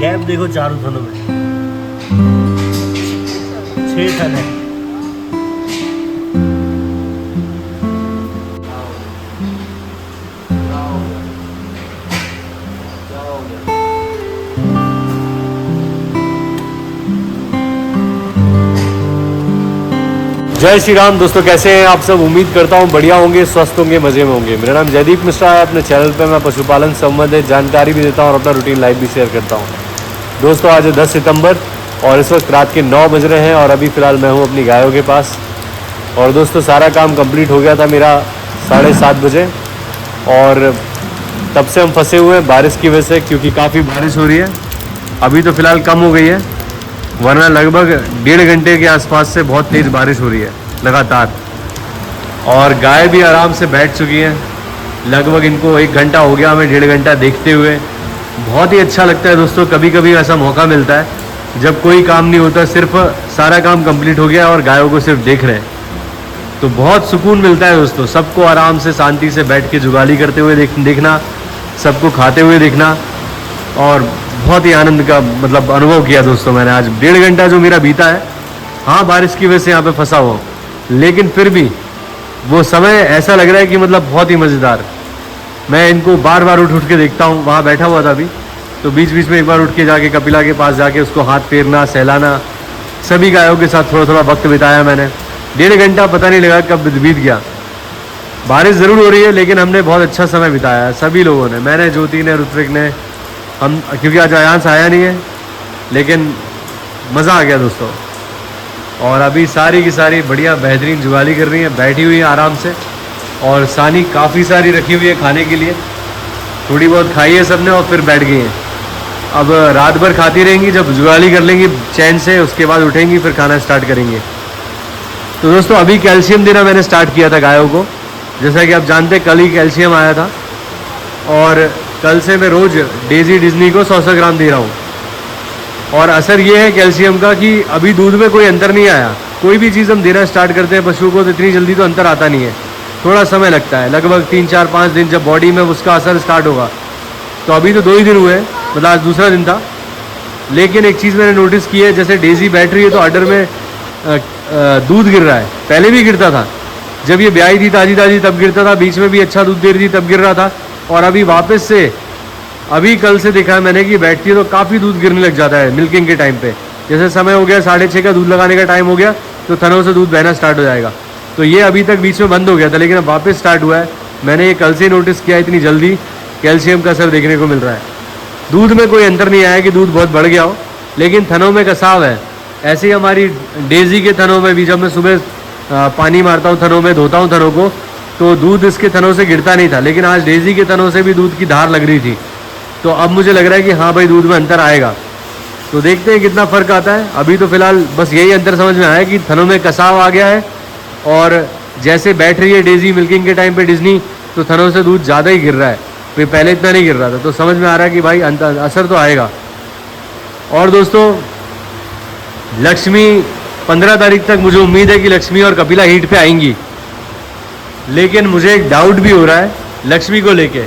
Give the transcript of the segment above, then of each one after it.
Gap देखो चारों थनों में 6 थन है। जय श्री राम दोस्तों, कैसे हैं आप सब। उम्मीद करता हूँ बढ़िया होंगे, स्वस्थ होंगे, मज़े में होंगे। मेरा नाम जयदीप मिश्रा है। अपने चैनल पे मैं पशुपालन संबंधित जानकारी भी देता हूँ और अपना रूटीन लाइफ भी शेयर करता हूँ। दोस्तों आज है 10 सितंबर और इस वक्त रात के 9 बज रहे हैं और अभी फ़िलहाल मैं हूँ अपनी गायों के पास। और दोस्तों सारा काम कंप्लीट हो गया था मेरा 7:30 बजे और तब से हम फंसे हुए हैं बारिश की वजह से, क्योंकि काफ़ी बारिश हो रही है। अभी तो फ़िलहाल कम हो गई है, वरना लगभग 1.5 घंटे के आसपास से बहुत तेज़ बारिश हो रही है लगातार। और गाय भी आराम से बैठ चुकी हैं, लगभग इनको 1 घंटा हो गया हमें 1.5 घंटा देखते हुए। बहुत ही अच्छा लगता है दोस्तों, कभी कभी ऐसा मौका मिलता है जब कोई काम नहीं होता, सिर्फ सारा काम कंप्लीट हो गया और गायों को सिर्फ देख रहे हैं, तो बहुत सुकून मिलता है दोस्तों। सबको आराम से शांति से बैठ के जुगाली करते हुए देखना, सबको खाते हुए देखना, और बहुत ही आनंद का मतलब अनुभव किया दोस्तों मैंने आज। 1.5 घंटा जो मेरा बीता है, हाँ बारिश की वजह से यहाँ पे फंसा हुआ, लेकिन फिर भी वो समय ऐसा लग रहा है कि मतलब बहुत ही मज़ेदार। मैं इनको बार बार उठ के देखता हूँ। वहाँ बैठा हुआ था अभी, तो बीच बीच में एक बार उठ के जाके कपिला के पास जाके उसको हाथ फेरना, सहलाना, सभी गायों के साथ थोड़ा थोड़ा वक्त बिताया मैंने। 1.5 घंटा पता नहीं लगा कब बीत गया। बारिश ज़रूर हो रही है लेकिन हमने बहुत अच्छा समय बिताया है सभी लोगों ने। मैंने, ज्योति ने, ऋत्विक ने, हम, क्योंकि आज अयांश आया नहीं है, लेकिन मज़ा आ गया दोस्तों। और अभी सारी की सारी बढ़िया बेहतरीन जुगाली कर रही है, बैठी हुई है आराम से। और सानी काफ़ी सारी रखी हुई है खाने के लिए, थोड़ी बहुत खाई है सबने और फिर बैठ गई हैं। अब रात भर खाती रहेंगी, जब जुगाली कर लेंगी चैन से उसके बाद उठेंगी, फिर खाना स्टार्ट करेंगे। तो दोस्तों अभी कैल्शियम देना मैंने स्टार्ट किया था गायों को। जैसा कि आप जानते हैं कल ही कैल्शियम आया था और कल से मैं रोज़ डेजी डिज्नी को 100 ग्राम दे रहा हूँ। और असर ये है कैल्शियम का कि अभी दूध में कोई अंतर नहीं आया। कोई भी चीज़ हम देना स्टार्ट करते हैं पशुओं को तो इतनी जल्दी तो अंतर आता नहीं है, थोड़ा समय लगता है, लगभग 3, 4, 5 दिन जब बॉडी में उसका असर स्टार्ट होगा। तो अभी तो 2 ही दिन हुए हैं, मतलब आज दूसरा दिन था। लेकिन एक चीज़ मैंने नोटिस की है, जैसे डेजी बैठ रही है तो अडर में दूध गिर रहा है। पहले भी गिरता था, जब ये ब्याई थी ताज़ी ताज़ी तब गिरता था, बीच में भी अच्छा दूध दे रही थी तब गिर रहा था। और अभी वापस से अभी कल से देखा है मैंने कि बैठती है तो काफ़ी दूध गिरने लग जाता है मिल्किंग के टाइम पे। जैसे समय हो गया 6:30 का, दूध लगाने का टाइम हो गया, तो थनों से दूध बहना स्टार्ट हो जाएगा। तो ये अभी तक बीच में बंद हो गया था, लेकिन अब वापस स्टार्ट हुआ है। मैंने ये कल से नोटिस किया, इतनी जल्दी कैल्शियम का असर देखने को मिल रहा है। दूध में कोई अंतर नहीं आया कि दूध बहुत बढ़ गया हो, लेकिन थनों में कसाव है। ऐसे ही हमारी डेजी के थनों में भी, जब मैं सुबह पानी मारता हूँ थनों में, धोता हूँ थनों को, तो दूध इसके थनों से गिरता नहीं था, लेकिन आज डेजी के थनों से भी दूध की धार लग रही थी। तो अब मुझे लग रहा है कि हाँ भाई दूध में अंतर आएगा। तो देखते हैं कितना फ़र्क आता है। अभी तो फिलहाल बस यही अंतर समझ में आया कि थनों में कसाव आ गया है, और जैसे बैठ रही है डेजी मिल्किंग के टाइम पे डिज्नी, तो थनों से दूध ज़्यादा ही गिर रहा है, फिर पहले इतना नहीं गिर रहा था। तो समझ में आ रहा है कि भाई असर तो आएगा। और दोस्तों लक्ष्मी 15 तारीख तक मुझे उम्मीद है कि लक्ष्मी और कपिला हीट पे आएंगी, लेकिन मुझे एक डाउट भी हो रहा है लक्ष्मी को लेके।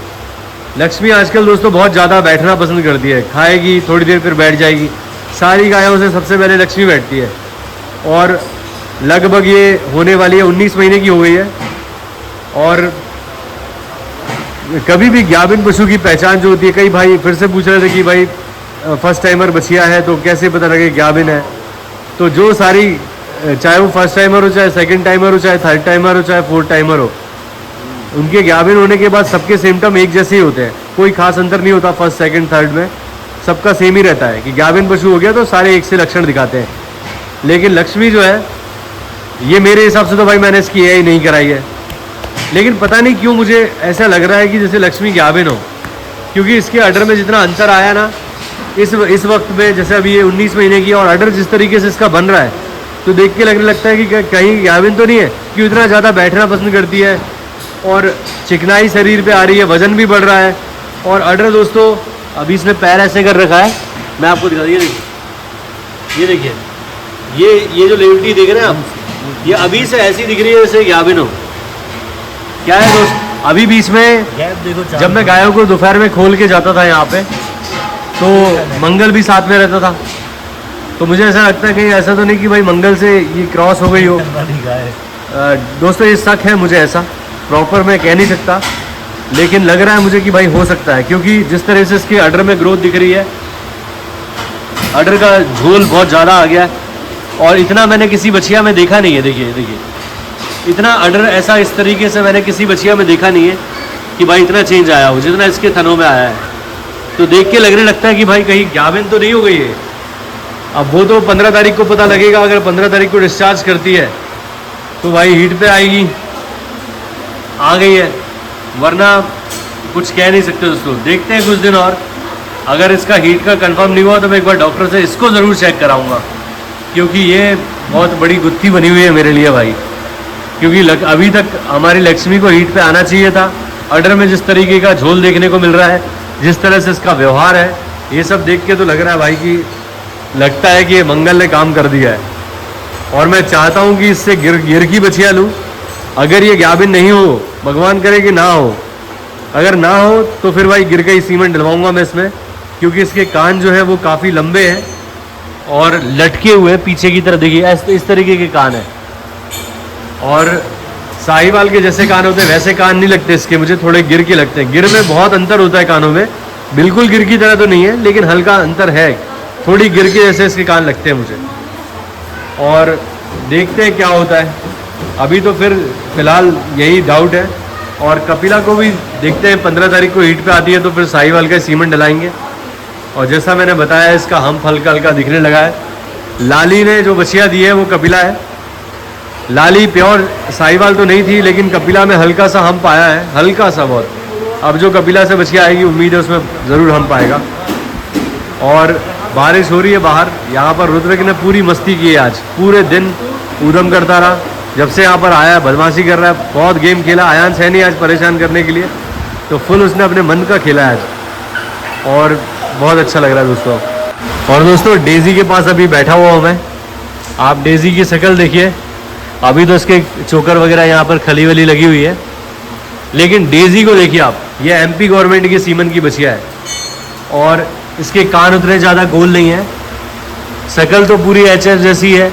लक्ष्मी आजकल दोस्तों बहुत ज़्यादा बैठना पसंद करती है, खाएगी थोड़ी देर फिर बैठ जाएगी। सारी गायों से सबसे पहले लक्ष्मी बैठती है, और लगभग ये होने वाली है 19 महीने की हो गई है। और कभी भी गाभिन पशु की पहचान जो होती है, कई भाई फिर से पूछ रहे थे कि भाई फर्स्ट टाइमर बछिया है तो कैसे पता लगे गाभिन है। तो जो सारी, चाहे वो फर्स्ट टाइमर हो, चाहे सेकंड टाइमर हो, चाहे थर्ड टाइमर हो, चाहे फोर्थ टाइमर हो, उनके गाभिन होने के बाद सबके सिम्टम एक जैसे ही होते हैं, कोई खास अंतर नहीं होता फर्स्ट सेकंड थर्ड में, सबका सेम ही रहता है कि गाभिन पशु हो गया तो सारे एक से लक्षण दिखाते हैं। लेकिन लक्ष्मी जो है, ये मेरे हिसाब से तो भाई मैंने इसकी एआई नहीं कराई है, लेकिन पता नहीं क्यों मुझे ऐसा लग रहा है कि जैसे लक्ष्मी गाभिन हो, क्योंकि इसके अडर में जितना अंतर आया ना इस वक्त में, जैसे अभी ये 19 महीने की, और अडर जिस तरीके से इसका बन रहा है, तो देख के लगने लगता है कि कहीं गाभिन तो नहीं है, कि इतना ज़्यादा बैठना पसंद करती है और चिकनाई शरीर पे आ रही है, वजन भी बढ़ रहा है। और अडर दोस्तों अभी इसने पैर ऐसे कर रखा है, मैं आपको दिखा, ये देखिए, ये देखिए, ये जो लेवटी देख रहे हैं आप, ये अभी से ऐसी दिख रही है जैसे गाभिन हो। क्या है दोस्त, अभी बीच में गैप देखो जब मैं गायों को दोपहर में खोल के जाता था यहाँ पे, तो मंगल भी साथ में रहता था, तो मुझे ऐसा लगता है कि ऐसा तो नहीं कि भाई मंगल से ये क्रॉस हो गई हो। वाली गाय। दोस्तों ये शक है मुझे, ऐसा प्रॉपर मैं कह नहीं सकता, लेकिन लग रहा है मुझे कि भाई हो सकता है, क्योंकि जिस तरह से इसके अडर में ग्रोथ दिख रही है, अडर का झोल बहुत ज़्यादा आ गया है, और इतना मैंने किसी बछिया में देखा नहीं है। देखिए देखिए, इतना अडर ऐसा इस तरीके से मैंने किसी बछिया में देखा नहीं है कि भाई इतना चेंज आया हो जितना इसके थनों में आया है। तो देख के लगने लगता है कि भाई कहीं गाभिन तो नहीं हो गई है। अब वो तो 15 तारीख को पता लगेगा, अगर 15 तारीख को डिस्चार्ज करती है तो भाई हीट पे आएगी, आ गई है, वरना कुछ कह नहीं सकते दोस्तों। देखते हैं कुछ दिन और, अगर इसका हीट का कंफर्म नहीं हुआ तो मैं एक बार डॉक्टर से इसको ज़रूर चेक कराऊंगा, क्योंकि ये बहुत बड़ी गुत्थी बनी हुई है मेरे लिए भाई। क्योंकि अभी तक हमारी लक्ष्मी को हीट पे आना चाहिए था। अडर में जिस तरीके का झोल देखने को मिल रहा है, जिस तरह से इसका व्यवहार है, ये सब देख के तो लग रहा है भाई कि लगता है कि ये मंगल ने काम कर दिया है। और मैं चाहता हूँ कि इससे गिर की बछिया लूँ। अगर ये गाभिन नहीं हो, भगवान करे कि ना हो, अगर ना हो तो फिर भाई गिर का ही सीमेंट डलवाऊंगा मैं इसमें, क्योंकि इसके कान जो है वो काफ़ी लंबे हैं और लटके हुए पीछे की तरफ। देखिए इस तरीके के कान है, और साहिवाल के जैसे कान होते हैं वैसे कान नहीं लगते इसके, मुझे थोड़े गिर के लगते हैं। गिर में बहुत अंतर होता है कानों में, बिल्कुल गिर की तरह तो नहीं है, लेकिन हल्का अंतर है, थोड़ी गिर के जैसे इसके कान लगते हैं मुझे। और देखते हैं क्या होता है। अभी तो फिर फिलहाल यही डाउट है, और कपिला को भी देखते हैं 15 तारीख को हीट पे आती है तो फिर साहिवाल का सीमेंट डलाएंगे। और जैसा मैंने बताया इसका हम्प हल्का हल्का दिखने लगा है। लाली ने जो बछिया दी है वो कपिला है। लाली प्योर साहिवाल तो नहीं थी, लेकिन कपिला में हल्का सा हम्प आया है, हल्का सा बहुत। अब जो कपिला से बछिया आएगी उम्मीद है उसमें ज़रूर हम्प आएगा। और बारिश हो रही है बाहर, यहाँ पर रुद्रक ने पूरी मस्ती की है आज, पूरे दिन ऊधम करता रहा। जब से यहाँ पर आया है बदमाशी कर रहा है, बहुत गेम खेला। आयांश है नहीं आज परेशान करने के लिए, तो फुल उसने अपने मन का खेला है आज, और बहुत अच्छा लग रहा है दोस्तों। और दोस्तों डेजी के पास अभी बैठा हुआ हूँ मैं। आप डेजी की शक्ल देखिए, अभी तो इसके चोकर वगैरह यहाँ पर खली वली लगी हुई है, लेकिन डेजी को देखिए आप, ये एमपी गवर्नमेंट की सीमन की बछिया है, और इसके कान उतने ज़्यादा गोल नहीं है। शक्ल तो पूरी एचएफ जैसी है,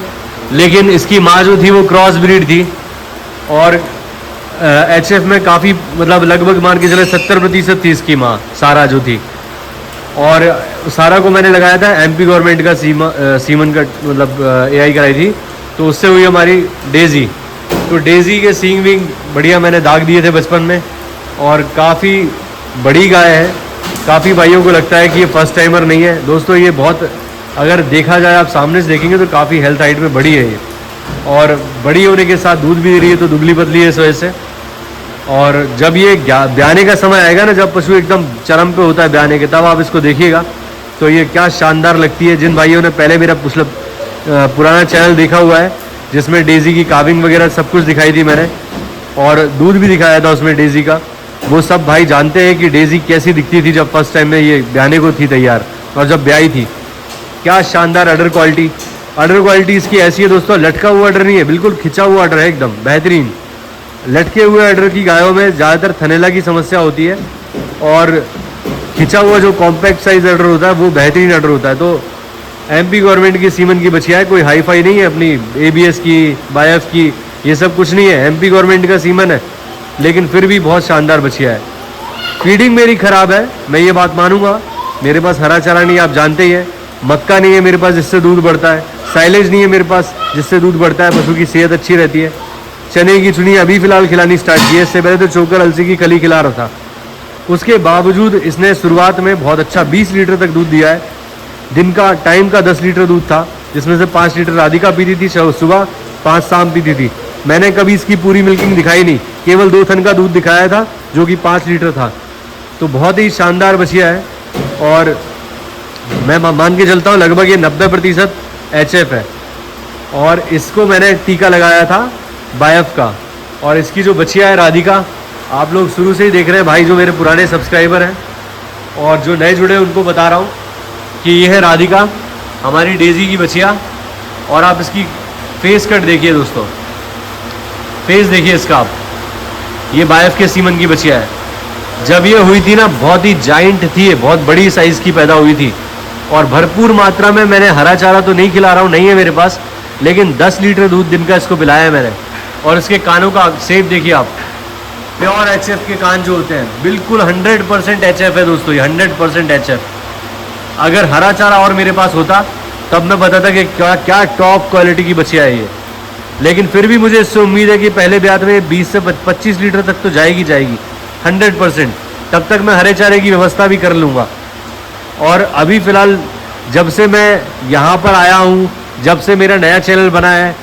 लेकिन इसकी माँ जो थी वो क्रॉस ब्रीड थी, और एचएफ में काफ़ी मतलब लगभग मान के चले 70% थी इसकी माँ, सारा जो थी। और सारा को मैंने लगाया था एमपी गवर्नमेंट का सीमन का मतलब एआई कराई थी, तो उससे हुई हमारी डेजी। तो डेजी के सींग विंग बढ़िया मैंने दाग दिए थे बचपन में, और काफ़ी बड़ी गाय है। काफ़ी भाइयों को लगता है कि ये फर्स्ट टाइमर नहीं है दोस्तों, ये बहुत, अगर देखा जाए आप सामने से देखेंगे तो काफ़ी हेल्थ हाइट में बड़ी है ये, और बड़ी होने के साथ दूध भी दे रही है, तो दुबली पतली है इस वजह से। और जब ये ब्याने का समय आएगा ना, जब पशु एकदम चरम पे होता है ब्याने के, तब आप इसको देखिएगा तो ये क्या शानदार लगती है। जिन भाइयों ने पहले मेरा पुराना चैनल देखा हुआ है, जिसमें डेजी की काविंग वगैरह सब कुछ दिखाई थी मैंने, और दूध भी दिखाया था उसमें डेजी का, वो सब भाई जानते हैं कि डेजी कैसी दिखती थी जब फर्स्ट टाइम में ये ब्याने को थी तैयार, और जब ब्याई थी। क्या शानदार अडर क्वालिटी। अडर क्वालिटी इसकी ऐसी है दोस्तों, लटका हुआ अडर नहीं है, बिल्कुल खिंचा हुआ अडर है, एकदम बेहतरीन। लटके हुए अडर की गायों में ज़्यादातर थनेला की समस्या होती है, और खिंचा हुआ जो कॉम्पैक्ट साइज अडर होता है वो बेहतरीन अडर होता है। तो एमपी गवर्नमेंट की सीमन की बछिया है, कोई हाई फाई नहीं है अपनी एबीएस की, बायफ की, ये सब कुछ नहीं है। एमपी गवर्नमेंट का सीमन है, लेकिन फिर भी बहुत शानदार बछिया है। फीडिंग मेरी ख़राब है, मैं ये बात मानूंगा। मेरे पास हरा चारा नहीं है, आप जानते ही हैं। मक्का नहीं है मेरे पास जिससे दूध बढ़ता है, साइलेज नहीं है मेरे पास जिससे दूध बढ़ता है, पशु की सेहत अच्छी रहती है। चने की चुनी अभी फ़िलहाल खिलानी स्टार्ट की है, इससे पहले तो चोकर अलसी की खली खिला रहा था। उसके बावजूद इसने शुरुआत में बहुत अच्छा 20 लीटर तक दूध दिया है। दिन का टाइम का 10 लीटर दूध था, जिसमें से 5 लीटर राधिका पीती थी सुबह, 5 शाम पीती थी। मैंने कभी इसकी पूरी मिल्किंग दिखाई नहीं, केवल 2 थन का दूध दिखाया था जो कि 5 लीटर था। तो बहुत ही शानदार बछिया है, और मैं मान के चलता हूँ लगभग ये 90% एचएफ है। और इसको मैंने टीका लगाया था बायफ का। और इसकी जो बछिया है राधिका, आप लोग शुरू से ही देख रहे हैं भाई, जो मेरे पुराने सब्सक्राइबर हैं और जो नए जुड़े हैं उनको बता रहा हूँ कि ये है राधिका, हमारी डेजी की बछिया। और आप इसकी फेस कट देखिए दोस्तों, फेस देखिए इसका आप, ये बायफ के सीमन की बछिया है। जब ये हुई थी ना बहुत ही जाइंट थी, बहुत बड़ी साइज़ की पैदा हुई थी और भरपूर मात्रा में मैंने हरा चारा तो नहीं खिला रहा हूँ, नहीं है मेरे पास, लेकिन 10 लीटर दूध दिन का इसको पिलाया है मैंने। और इसके कानों का शेप देखिए आप, प्योर HF के कान जो होते हैं, बिल्कुल 100% HF है दोस्तों, ये 100% HF। अगर हरा चारा और मेरे पास होता तब मैं बताता कि क्या टॉप क्वालिटी की बछिया है ये, लेकिन फिर भी मुझे इससे उम्मीद है कि पहले ब्यात में 20 से 25 लीटर तक तो जाएगी 100%। तब तक मैं हरे चारे की व्यवस्था भी कर लूँगा। और अभी फ़िलहाल जब से मैं यहाँ पर आया हूँ, जब से मेरा नया चैनल बना है,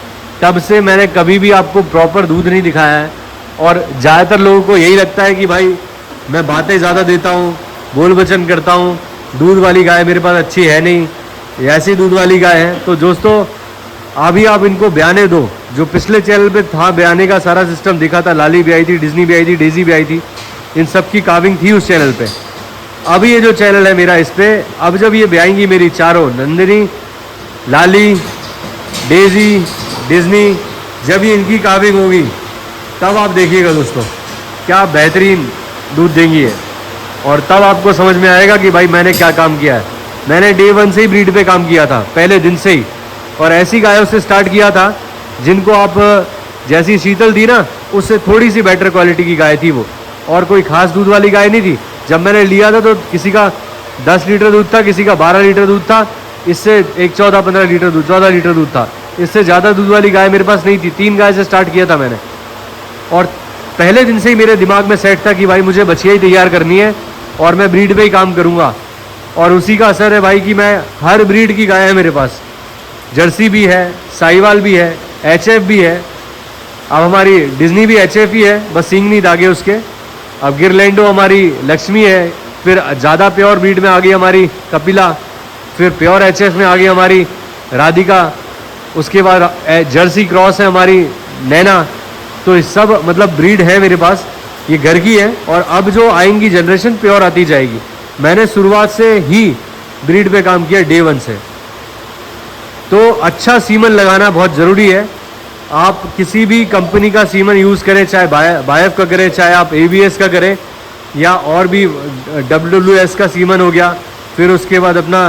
तब से मैंने कभी भी आपको प्रॉपर दूध नहीं दिखाया है। और ज़्यादातर लोगों को यही लगता है कि भाई मैं बातें ज़्यादा देता हूँ, बोल बचन करता हूँ, दूध वाली गाय मेरे पास अच्छी है नहीं, ऐसी दूध वाली गाय है। तो दोस्तों अभी आप इनको बयाने दो, जो पिछले चैनल पे था बयाने का सारा सिस्टम दिखा था, लाली भी आई थी, डिज्नी भी आई थी, डेजी भी आई थी, इन सब की काविंग थी उस चैनल पे। अभी ये जो चैनल है मेरा, इस पर अब जब ये ब्याएंगी मेरी चारों, नंदिनी, लाली, डेजी, डिज्नी, जब ये इनकी काविंग होगी तब आप देखिएगा दोस्तों क्या बेहतरीन दूध देंगी है। और तब आपको समझ में आएगा कि भाई मैंने क्या काम किया है। मैंने डे 1 से ही ब्रीड पे काम किया था, पहले दिन से ही, और ऐसी गायों से स्टार्ट किया था जिनको आप, जैसी शीतल थी ना, उससे थोड़ी सी बेटर क्वालिटी की गाय थी वो, और कोई खास दूध वाली गाय नहीं थी। जब मैंने लिया था तो किसी का 10 लीटर दूध था, किसी का 12 लीटर दूध था, इससे एक 14-15 लीटर दूध, 14 लीटर दूध था। इससे ज़्यादा दूध वाली गाय मेरे पास नहीं थी। 3 गाय से स्टार्ट किया था मैंने, और पहले दिन से ही मेरे दिमाग में सेट था कि भाई मुझे बछिया ही तैयार करनी है और मैं ब्रीड पे ही काम करूँगा। और उसी का असर है भाई कि मैं हर ब्रीड की गाय है मेरे पास, जर्सी भी है, साहिवाल भी है, HF भी है। अब हमारी डिज्नी भी HF ही है, बस सींग नहीं दागे उसके। अब गिरलैंडो हमारी लक्ष्मी है, फिर ज़्यादा प्योर ब्रीड में आ गई हमारी कपिला, फिर प्योर HF में आ गई हमारी राधिका, उसके बाद जर्सी क्रॉस है हमारी नैना। तो इस सब मतलब ब्रीड है मेरे पास, ये घर की है। और अब जो आएंगी जनरेशन प्योर आती जाएगी। मैंने शुरुआत से ही ब्रीड पे काम किया, डे 1 से। तो अच्छा सीमन लगाना बहुत ज़रूरी है। आप किसी भी कंपनी का सीमन यूज़ करें, चाहे बायफ का करें, चाहे आप ABS का करें, या और भी WWS का सीमन हो गया, फिर उसके बाद अपना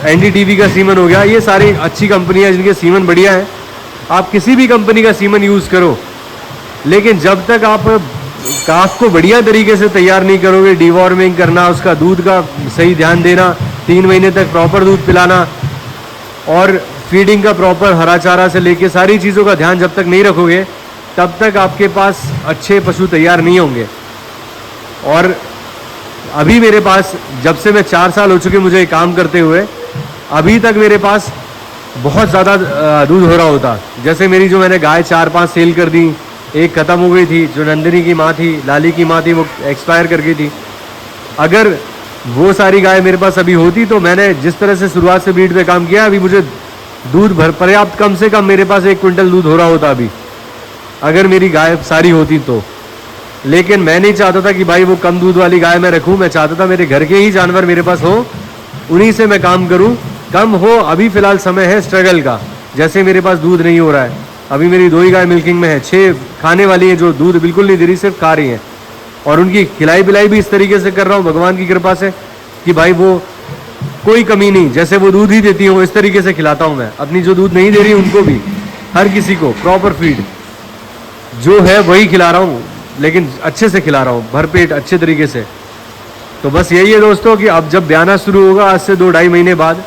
NDTV का सीमन हो गया, ये सारी अच्छी कंपनियां जिनके सीमन बढ़िया है। आप किसी भी कंपनी का सीमन यूज़ करो, लेकिन जब तक आप काफ को बढ़िया तरीके से तैयार नहीं करोगे, डिवॉर्मिंग करना, उसका दूध का सही ध्यान देना, 3 महीने तक प्रॉपर दूध पिलाना, और फीडिंग का प्रॉपर हरा चारा से लेके सारी चीज़ों का ध्यान जब तक नहीं रखोगे, तब तक आपके पास अच्छे पशु तैयार नहीं होंगे। और अभी मेरे पास, जब से मैं 4 साल हो चुके मुझे काम करते हुए, अभी तक मेरे पास बहुत ज़्यादा दूध हो रहा होता। जैसे मेरी जो मैंने गाय 4-5 सेल कर दी, एक ख़त्म हो गई थी, जो नंदिनी की माँ थी, लाली की माँ थी, वो एक्सपायर कर गई थी। अगर वो सारी गाय मेरे पास अभी होती, तो मैंने जिस तरह से शुरुआत से ब्रीड पे काम किया, अभी मुझे दूध पर्याप्त, कम से कम मेरे पास 1 क्विंटल दूध हो रहा होता अभी, अगर मेरी गाय सारी होती तो। लेकिन मैं नहीं चाहता था कि भाई वो कम दूध वाली गाय मैं रखूँ, मैं चाहता था मेरे घर के ही जानवर मेरे पास हो, उन्हीं से मैं काम करूँ, कम हो। अभी फ़िलहाल समय है स्ट्रगल का, जैसे मेरे पास दूध नहीं हो रहा है। अभी मेरी 2 ही गाय मिल्किंग में है, 6 खाने वाली हैं जो दूध बिल्कुल नहीं दे रही, सिर्फ खा रही हैं। और उनकी खिलाई पिलाई भी इस तरीके से कर रहा हूँ भगवान की कृपा से कि भाई वो कोई कमी नहीं, जैसे वो दूध ही देती हूँ इस तरीके से खिलाता हूँ मैं। अपनी जो दूध नहीं दे रही उनको भी, हर किसी को प्रॉपर फीड जो है वही खिला रहा हूँ, लेकिन अच्छे से खिला रहा हूँ, भरपेट अच्छे तरीके से। तो बस यही है दोस्तों कि अब जब ब्याना शुरू होगा आज से 2-2.5 महीने बाद,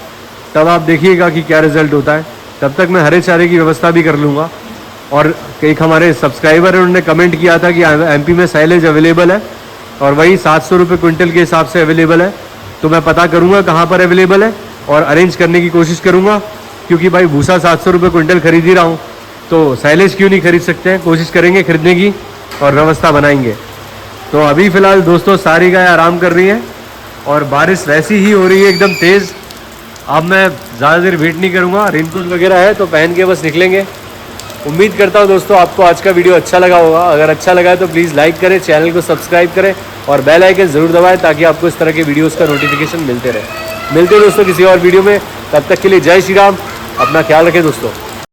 तब आप देखिएगा कि क्या रिजल्ट होता है। तब तक मैं हरे चारे की व्यवस्था भी कर लूँगा। और एक हमारे सब्सक्राइबर है, उन्होंने कमेंट किया था कि MP में साइलेज अवेलेबल है, और वही 700 रुपये क्विंटल के हिसाब से अवेलेबल है। तो मैं पता करूँगा कहाँ पर अवेलेबल है और अरेंज करने की कोशिश करूँगा, क्योंकि भाई भूसा 700 रुपये क्विंटल खरीद ही रहा हूँ, तो साइलेज क्यों नहीं खरीद सकते हैं। कोशिश करेंगे खरीदने की और व्यवस्था बनाएंगे। तो अभी फ़िलहाल दोस्तों सारी गाय आराम कर रही हैं, और बारिश वैसी ही हो रही है एकदम तेज़। अब मैं ज़्यादा देर वेट नहीं करूँगा, रेनकोट वगैरह है तो पहन के बस निकलेंगे। उम्मीद करता हूँ दोस्तों आपको आज का वीडियो अच्छा लगा होगा। अगर अच्छा लगा है तो प्लीज़ लाइक करें, चैनल को सब्सक्राइब करें और बेल आइकन ज़रूर दबाएं, ताकि आपको इस तरह के वीडियोस का नोटिफिकेशन मिलते रहे। मिलते हैं दोस्तों किसी और वीडियो में, तब तक के लिए जय श्री राम, अपना ख्याल रखें दोस्तों।